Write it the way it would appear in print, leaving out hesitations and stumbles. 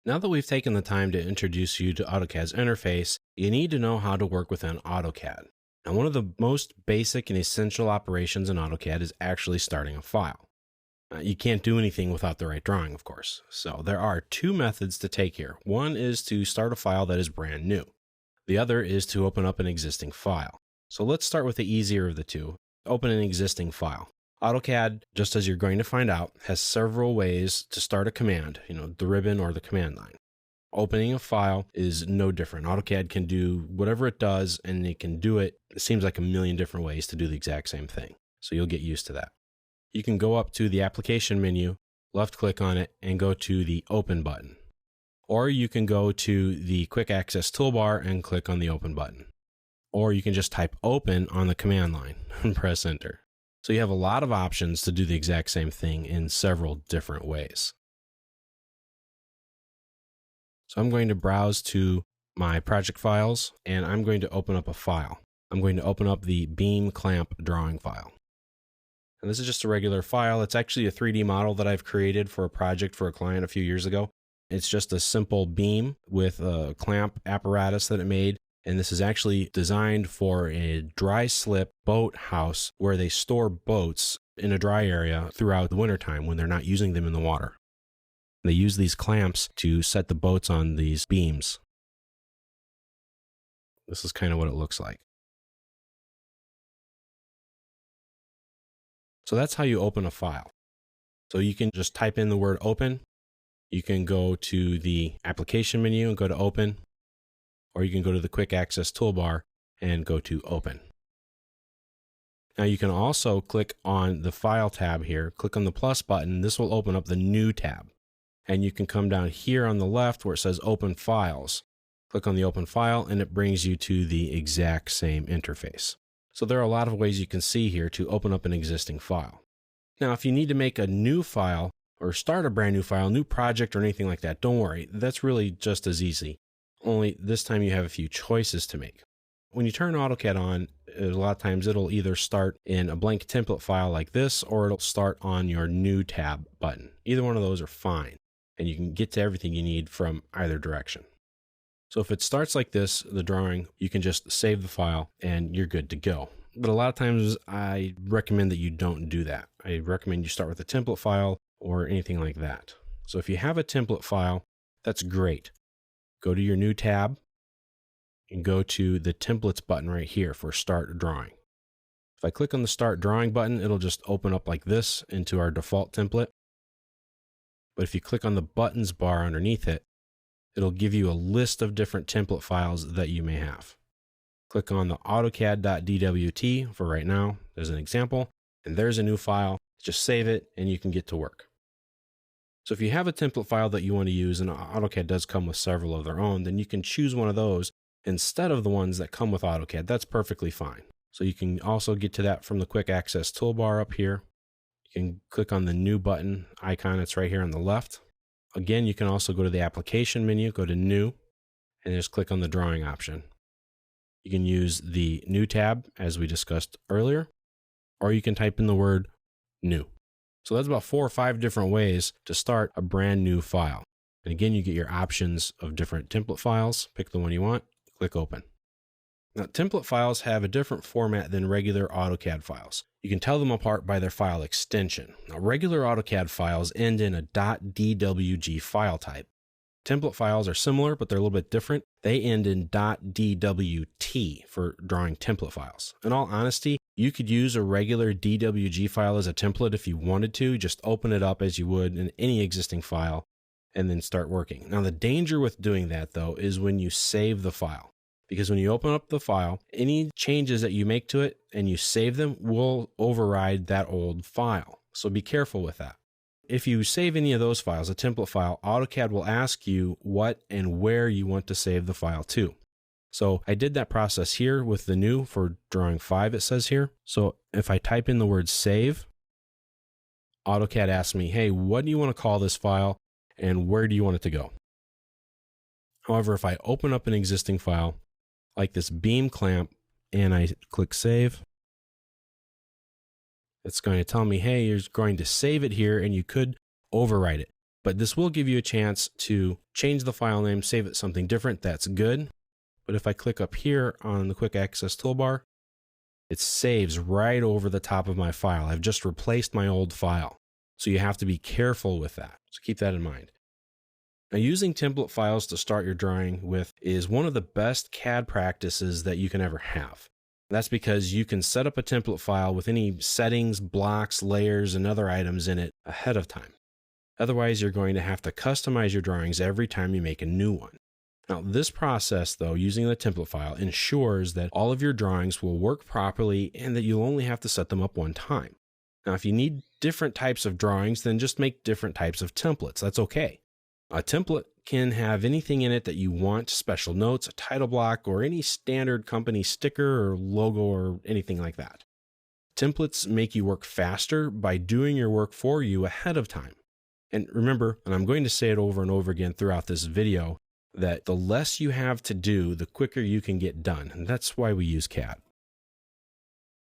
Now that we've taken the time to introduce you to AutoCAD's interface, you need to know how to work within AutoCAD. Now, one of the most basic and essential operations in AutoCAD is actually starting a file. You can't do anything without the right drawing, of course. So there are two methods to take here. One is to start a file that is brand new. The other is to open up an existing file. So let's start with the easier of the two. Open an existing file. AutoCAD, just as you're going to find out, has several ways to start a command, the ribbon or the command line. Opening a file is no different. AutoCAD can do whatever it does, and it can do it seems like a million different ways to do the exact same thing. So you'll get used to that. You can go up to the application menu, left click on it, and go to the open button. Or you can go to the quick access toolbar and click on the open button. Or you can just type open on the command line and press enter. So you have a lot of options to do the exact same thing in several different ways. So I'm going to browse to my project files, and I'm going to open up a file. I'm going to open up the beam clamp drawing file. And this is just a regular file. It's actually a 3D model that I've created for a project for a client a few years ago. It's just a simple beam with a clamp apparatus that it made. And this is actually designed for a dry slip boat house where they store boats in a dry area throughout the wintertime when they're not using them in the water. They use these clamps to set the boats on these beams. This is kind of what it looks like. So that's how you open a file. So you can just type in the word open. You can go to the application menu and go to open. Or you can go to the quick access toolbar and go to open. Now you can also click on the file tab here, click on the plus button. This will open up the new tab. And you can come down here on the left where it says open files. Click on the open file and it brings you to the exact same interface. So there are a lot of ways you can see here to open up an existing file. Now, if you need to make a new file or start a brand new file, new project or anything like that, don't worry. That's really just as easy. Only this time you have a few choices to make. When you turn AutoCAD on, a lot of times it'll either start in a blank template file like this, or it'll start on your new tab button. Either one of those are fine, and you can get to everything you need from either direction. So if it starts like this, the drawing, you can just save the file and you're good to go. But a lot of times I recommend that you don't do that. I recommend you start with a template file or anything like that. So if you have a template file, that's great. Go to your new tab and go to the templates button right here for start drawing. If I click on the start drawing button, it'll just open up like this into our default template. But if you click on the buttons bar underneath it, it'll give you a list of different template files that you may have. Click on the AutoCAD.dwt for right now. There's an example, and there's a new file. Just save it and you can get to work. So if you have a template file that you want to use, and AutoCAD does come with several of their own, then you can choose one of those instead of the ones that come with AutoCAD. That's perfectly fine. So you can also get to that from the quick access toolbar up here. You can click on the new button icon. It's right here on the left. Again, you can also go to the application menu, go to new, and just click on the drawing option. You can use the new tab as we discussed earlier, or you can type in the word new. So that's about 4 or 5 different ways to start a brand new file. And again, you get your options of different template files. Pick the one you want, click open. Now, template files have a different format than regular AutoCAD files. You can tell them apart by their file extension. Now, regular AutoCAD files end in a .dwg file type. Template files are similar, but they're a little bit different. They end in .dwt for drawing template files. In all honesty, you could use a regular DWG file as a template if you wanted to. Just open it up as you would in any existing file and then start working. Now, the danger with doing that, though, is when you save the file. Because when you open up the file, any changes that you make to it and you save them will override that old file. So be careful with that. If you save any of those files, a template file, AutoCAD will ask you what and where you want to save the file to. So I did that process here with the new for drawing 5, it says here. So if I type in the word save, AutoCAD asks me, hey, what do you want to call this file and where do you want it to go? However, if I open up an existing file like this beam clamp and I click save, it's going to tell me, hey, you're going to save it here and you could overwrite it. But this will give you a chance to change the file name, save it something different. That's good. But if I click up here on the quick access toolbar, it saves right over the top of my file. I've just replaced my old file. So you have to be careful with that. So keep that in mind. Now, using template files to start your drawing with is one of the best CAD practices that you can ever have. That's because you can set up a template file with any settings, blocks, layers, and other items in it ahead of time. Otherwise, you're going to have to customize your drawings every time you make a new one. Now, this process, though, using the template file, ensures that all of your drawings will work properly and that you'll only have to set them up one time. Now, if you need different types of drawings, then just make different types of templates. That's okay. A template can have anything in it that you want, special notes, a title block, or any standard company sticker or logo or anything like that. Templates make you work faster by doing your work for you ahead of time. And remember, and I'm going to say it over and over again throughout this video, that the less you have to do, the quicker you can get done. And that's why we use CAD.